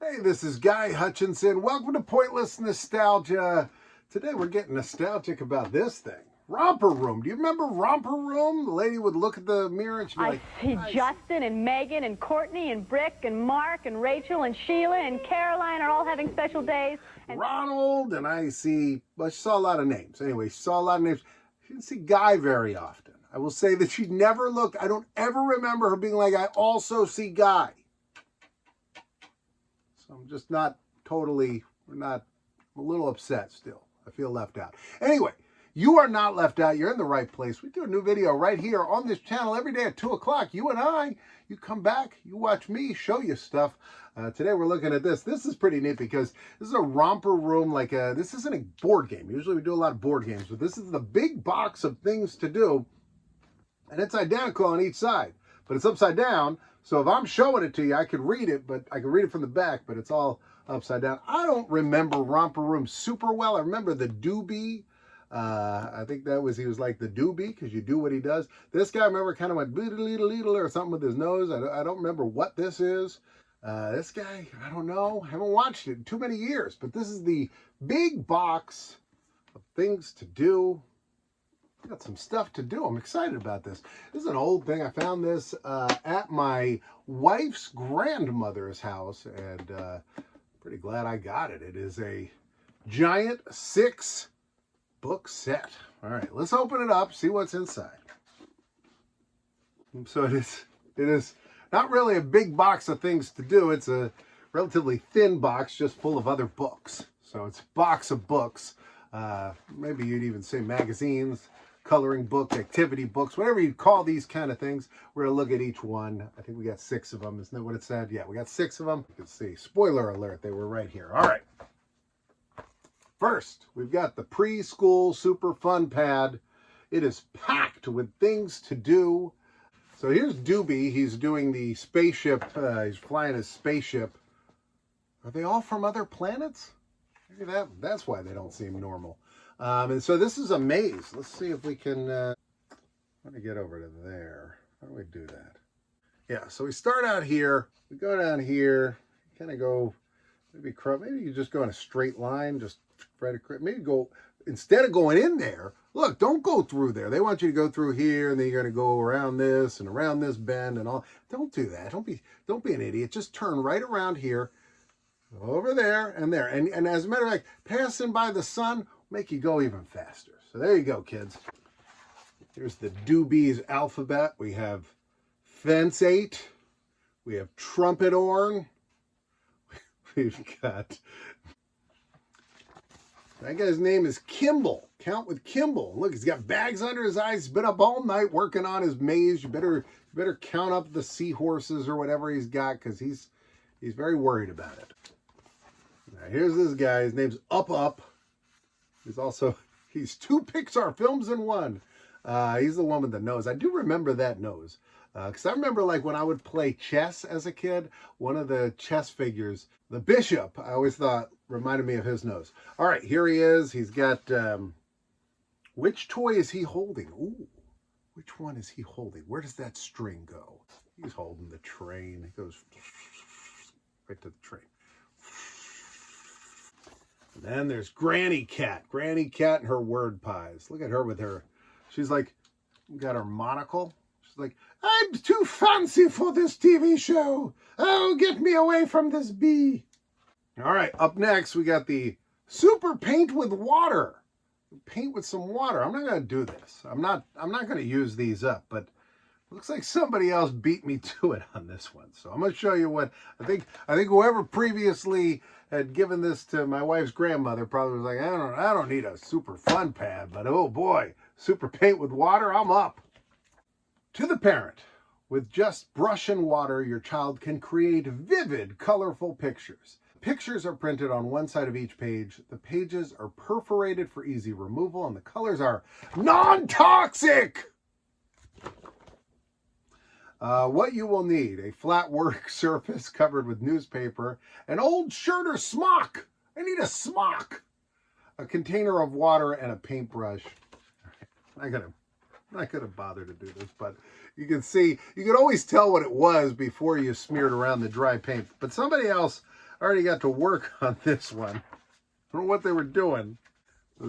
Hey, this is Guy Hutchinson. Welcome to Pointless Nostalgia. Today we're getting nostalgic about this thing. Romper Room. Do you remember Romper Room? The lady would look at the mirror and she'd be like, I see Justin and Megan and Courtney and Brick and Mark and Rachel and Sheila and Caroline are all having special days. And Ronald, and I see, well, she saw a lot of names. Anyway, she saw a lot of names. She didn't see Guy very often. I will say that she never looked, I don't ever remember her being like, I also see Guy. So I'm just not totally, I'm a little upset still. I feel left out. Anyway, you are not left out. You're in the right place. We do a new video right here on this channel every day at 2 o'clock. You and I, you come back, you watch me show you stuff. Today we're looking at this. This is pretty neat because this is a Romper Room. This isn't a board game. Usually we do a lot of board games, but this is the big box of things to do. And it's identical on each side, but it's upside down. So if I'm showing it to you, I could read it, but I can read it from the back, but it's all upside down. I don't remember Romper Room super well. I remember the doobie. I think he was like the doobie because you do what he does. This guy, I remember, kind of went boodle-leedle-leedle or something with his nose. I don't remember what this is. This guy, I don't know. I haven't watched it in too many years, but this is the big box of things to do. Got some stuff to do. I'm excited about this. This is an old thing. I found this at my wife's grandmother's house, and pretty glad I got it. It is a giant 6-book set. All right, let's open it up, see what's inside. So it is not really a big box of things to do. It's a relatively thin box just full of other books. So it's a box of books. Maybe you'd even say magazines, coloring book, activity books, whatever you call these kind of things. We're going to look at each one. I think we got 6 of them. Isn't that what it said? Yeah, we got 6 of them. You can see. Spoiler alert, they were right here. All right. First, we've got the preschool super fun pad. It is packed with things to do. So here's Doobie. He's doing the spaceship. He's flying his spaceship. Are they all from other planets? Maybe that's why they don't seem normal. And so this is a maze. Let's see if we can, let me get over to there. How do we do that? Yeah, so we start out here, we go down here, kind of go, maybe you just go in a straight line, just right across, maybe go, instead of going in there, look, don't go through there. They want you to go through here, and then you're going to go around this and around this bend and all. Don't do that. Don't be an idiot. Just turn right around here, over there and there. And as a matter of fact, passing by the sun make you go even faster. So there you go, kids. Here's the Doobie's alphabet. We have Fence 8. We have Trumpet Horn. We've got, that guy's name is Kimball. Count with Kimball. Look, he's got bags under his eyes. He's been up all night working on his maze. You better count up the seahorses or whatever he's got, because he's very worried about it. Now, here's this guy. His name's Up. He's 2 Pixar films in one. He's the one with the nose. I do remember that nose. Because I remember, like, when I would play chess as a kid, one of the chess figures, the bishop, I always thought reminded me of his nose. All right, here he is. He's got, which toy is he holding? Ooh, which one is he holding? Where does that string go? He's holding the train. It goes right to the train. And then there's Granny Cat. Granny Cat and her word pies. Look at her with her. She's like, got her monocle. She's like, I'm too fancy for this TV show. Oh, get me away from this bee. All right, up next, we got the super paint with water. Paint with some water. I'm not going to do this. I'm not going to use these up, but looks like somebody else beat me to it on this one. So I'm going to show you what I think whoever previously had given this to my wife's grandmother probably was like, I don't need a super fun pad, but oh boy, super paint with water, I'm up. To the parent, with just brush and water, your child can create vivid, colorful pictures. Pictures are printed on one side of each page. The pages are perforated for easy removal, and the colors are non-toxic. What you will need: a flat work surface covered with newspaper, an old shirt or smock. I need a smock. A container of water and a paintbrush. I'm not gonna bother to do this, but you can see, you could always tell what it was before you smeared around the dry paint. But somebody else already got to work on this one. I don't know what they were doing.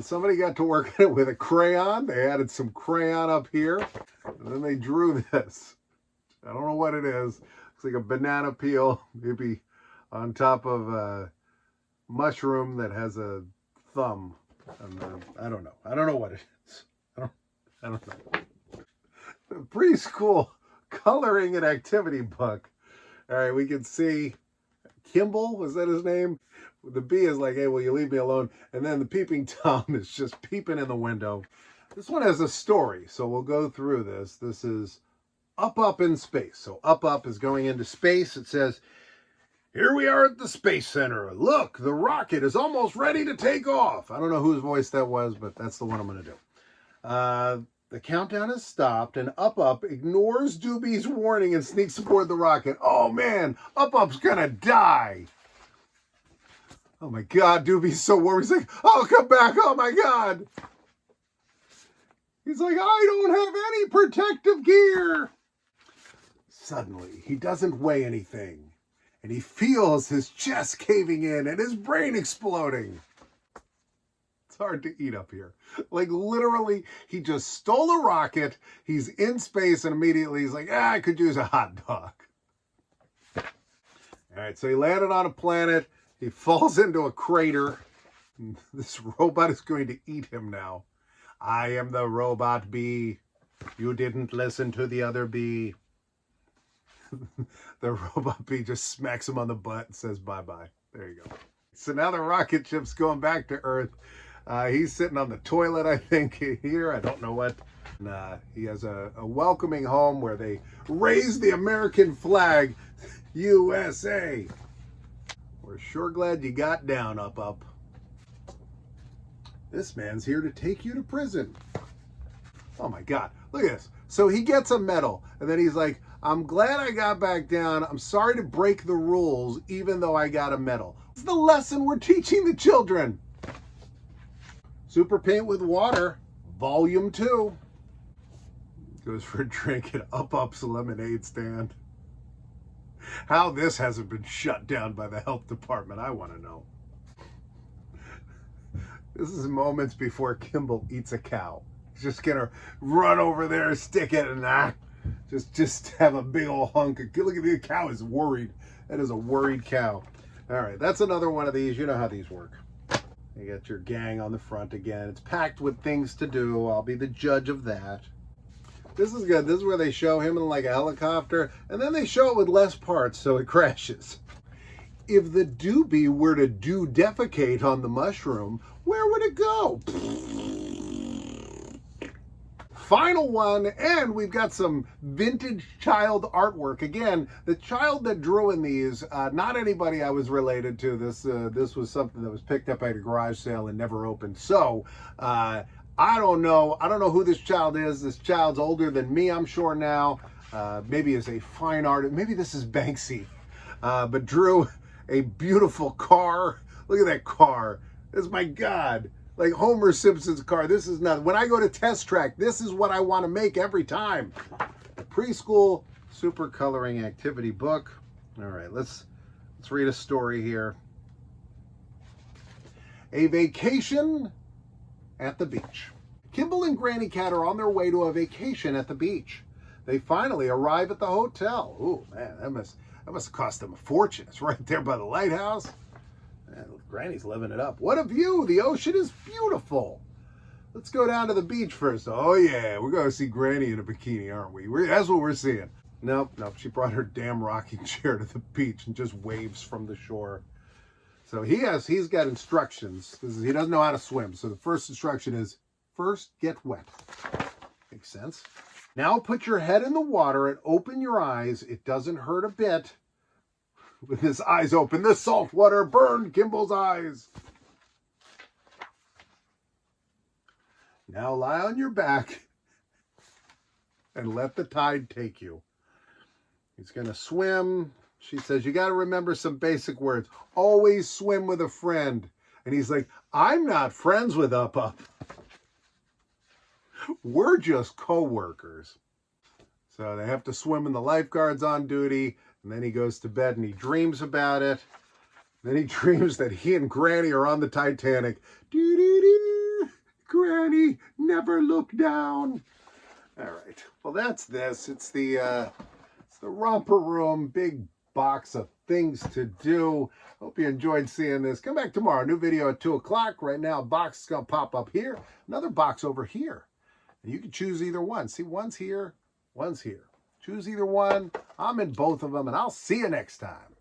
Somebody got to work on it with a crayon. They added some crayon up here. And then they drew this. I don't know what it is. Looks like a banana peel, maybe on top of a mushroom that has a thumb. And I don't know. I don't know what it is. I don't know. The preschool coloring and activity book. All right, we can see Kimball, was that his name? The bee is like, hey, will you leave me alone? And then the peeping Tom is just peeping in the window. This one has a story, so we'll go through this. This is Up in Space. So Up is going into space. It says, here we are at the Space Center. Look, the rocket is almost ready to take off. I don't know whose voice that was, but that's the one I'm going to do. The countdown has stopped, and Up ignores Doobie's warning and sneaks aboard the rocket. Oh, man, Up's going to die. Oh, my God, Doobie's so worried. He's like, oh, come back. Oh, my God. He's like, I don't have any protective gear. Suddenly, he doesn't weigh anything. And he feels his chest caving in and his brain exploding. It's hard to eat up here. Like, literally, he just stole a rocket. He's in space, and immediately he's like, I could use a hot dog. All right, so he landed on a planet. He falls into a crater. This robot is going to eat him now. I am the robot bee. You didn't listen to the other bee. The robot bee just smacks him on the butt and says bye-bye. There you go. So now the rocket ship's going back to Earth. He's sitting on the toilet, I think, here. I don't know what. And, he has a welcoming home where they raise the American flag, USA. We're sure glad you got down, Up. This man's here to take you to prison. Oh my God, look at this. So he gets a medal, and then he's like, I'm glad I got back down. I'm sorry to break the rules, even though I got a medal. It's the lesson we're teaching the children. Super Paint with Water, Volume 2. Goes for a drink at Up's lemonade stand. How this hasn't been shut down by the health department, I want to know. This is moments before Kimball eats a cow. He's just gonna run over there, stick it, and just have a big old hunk. Look at the cow is worried. That is a worried cow. All right, that's another one of these. You know how these work. You got your gang on the front again. It's packed with things to do. I'll be the judge of that. This is good. This is where they show him in like a helicopter, and then they show it with less parts, so it crashes. If the doobie were to defecate on the mushroom, where would it go? Final one, and we've got some vintage child artwork. Again, the child that drew in these, not anybody I was related to. This was something that was picked up at a garage sale and never opened. So, I don't know. I don't know who this child is. This child's older than me, I'm sure now. Maybe is a fine artist. Maybe this is Banksy. But drew a beautiful car. Look at that car. This is, my God, like Homer Simpson's car. This is nothing. When I go to Test Track, this is what I want to make every time. A preschool super coloring activity book. All right, let's read a story here. A vacation at the beach. Kimball and Granny Cat are on their way to a vacation at the beach. They finally arrive at the hotel. Ooh, man, that must cost them a fortune. It's right there by the lighthouse. Man, Granny's living it up. What a view! The ocean is beautiful. Let's go down to the beach first. Oh yeah, we're going to see Granny in a bikini, aren't we? That's what we're seeing. Nope. She brought her damn rocking chair to the beach and just waves from the shore. So he's got instructions. He doesn't know how to swim. So the first instruction is, first get wet. Makes sense. Now put your head in the water and open your eyes. It doesn't hurt a bit. With his eyes open, the salt water burned Kimball's eyes. Now lie on your back and let the tide take you. He's going to swim. She says, you got to remember some basic words. Always swim with a friend. And he's like, I'm not friends with Up. We're just co-workers. So they have to swim, and the lifeguard's on duty. And then he goes to bed and he dreams about it. Then he dreams that he and Granny are on the Titanic. Doo-doo-doo. Granny, never look down. All right. Well, that's this. It's the Romper Room, big box of things to do. Hope you enjoyed seeing this. Come back tomorrow. New video at 2 o'clock. Right now, a box is going to pop up here. Another box over here. And you can choose either one. See, one's here, one's here. Choose either one. I'm in both of them, and I'll see you next time.